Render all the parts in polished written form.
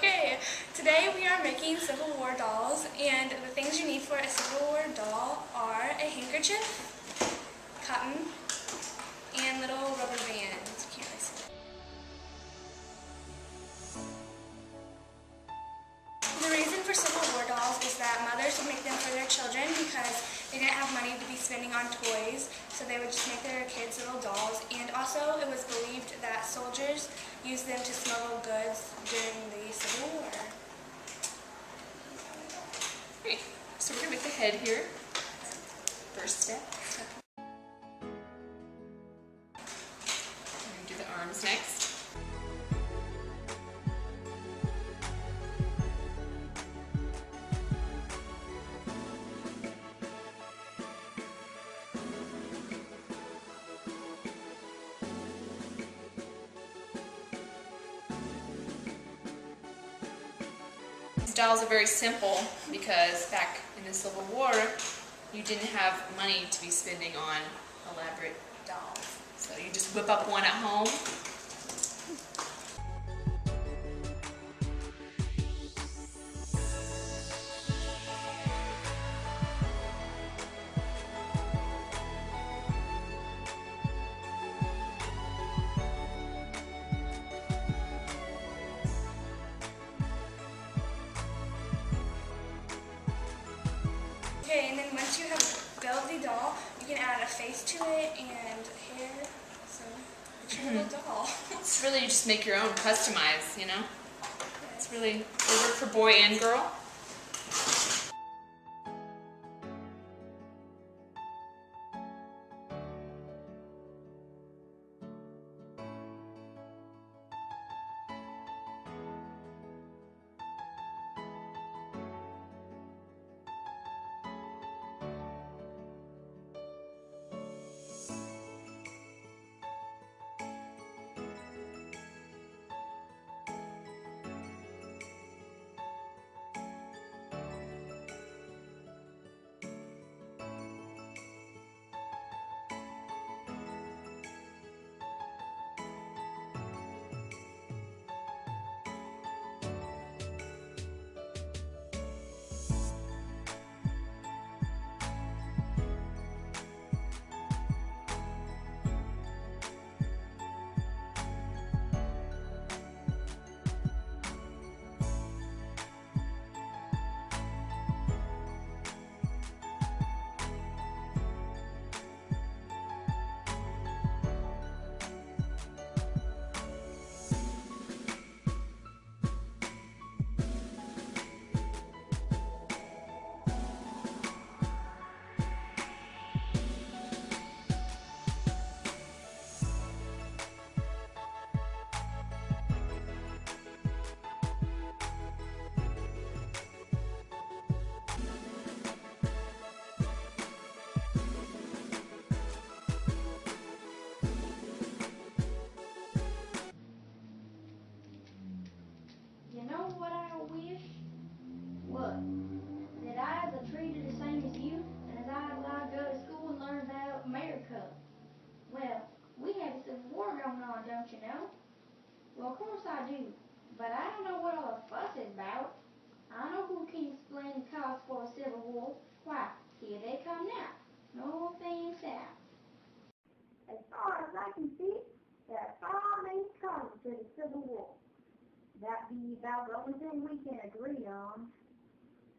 Okay, today we are making Civil War dolls, and the things you need for a Civil War doll are a handkerchief, cotton, and little rubber bands. Can't really see. The reason for Civil War dolls is that mothers would make them for their children because they didn't have money to be spending on toys, so they would just make their kids little dolls. And also, it was believed that soldiers used them to smuggle goods during the Civil War. Great. So we're going to make the head here. First step. We're going to do the arms next. These dolls are very simple because back in the Civil War, you didn't have money to be spending on elaborate dolls. So you just whip up one at home. Okay, and then once you have built the doll, you can add a face to it and hair. So it's your little doll. It's really, you just make your own, customize, you know? It's really, they work for boy and girl. You know what I wish? What? That I was treated the same as you, and as I allowed to go to school and learn about America. Well, we have a Civil War going on, don't you know? Well, of course I do, but I don't know what all the fuss is about. I know who can explain the cause for a Civil War. Why, here they come now. North and South. As far as I can see, there are 5 main causes to the Civil War. That be about the only thing we can agree on.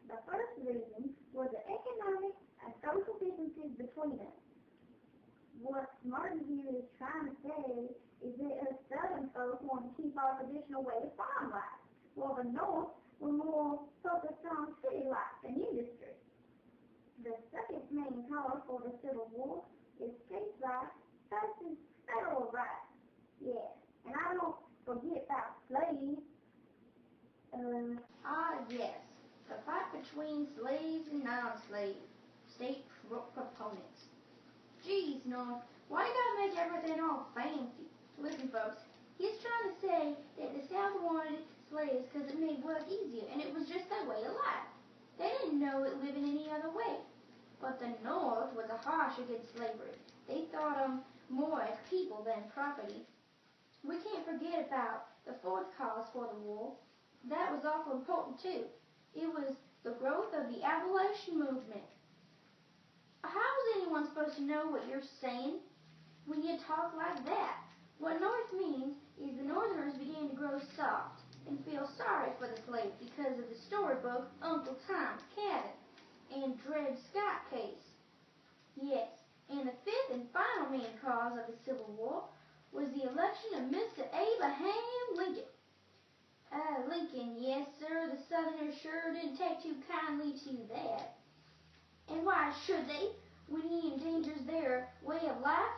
The first reason was the economic and social differences between us. What Martin here is trying to say is that us Southern folks want to keep our traditional way of farm life, while the North were more focused on city life and industry. The second main cause for the Civil War is state rights versus federal rights. Yeah, and I don't forget about slaves. Yes. The fight between slaves and non-slaves. State proponents. Geez, North, why you gotta make everything all fancy? Listen, folks, he's trying to say that the South wanted slaves because it made work easier, and it was just their way of life. They didn't know it living any other way. But the North was harsh against slavery. They thought them more as people than property. We can't forget about the fourth cause for the war, that was awful important too. It was the growth of the abolition movement. How is anyone supposed to know what you're saying when you talk like that? What North means is the Northerners began to grow soft and feel sorry for the slaves because of the storybook Uncle Tom's Cabin and Dred Scott case. Yes, and the fifth and final main cause of the Civil War was the election of Mr. Abraham Lincoln. Lincoln, yes sir, the Southerners sure didn't take too kindly to that. And why should they, when he endangers their way of life?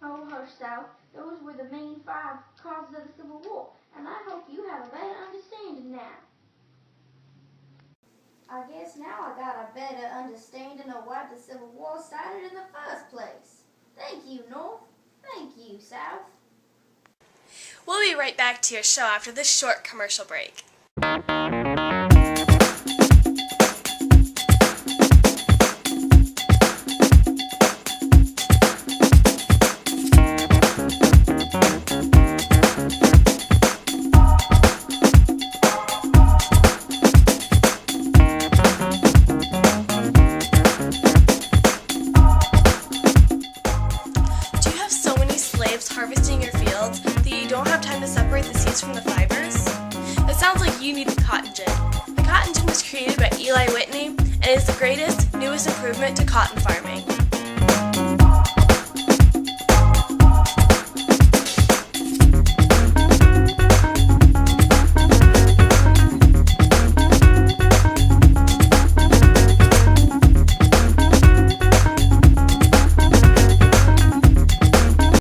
Oh, hush, South, those were the main 5 causes of the Civil War, and I hope you have a better understanding now. I guess now I got a better understanding of why the Civil War started in the first place. Thank you, North. Thank you, South. We'll be right back to your show after this short commercial break. Harvesting your fields that you don't have time to separate the seeds from the fibers? It sounds like you need the cotton gin. The cotton gin was created by Eli Whitney and is the greatest, newest improvement to cotton farming.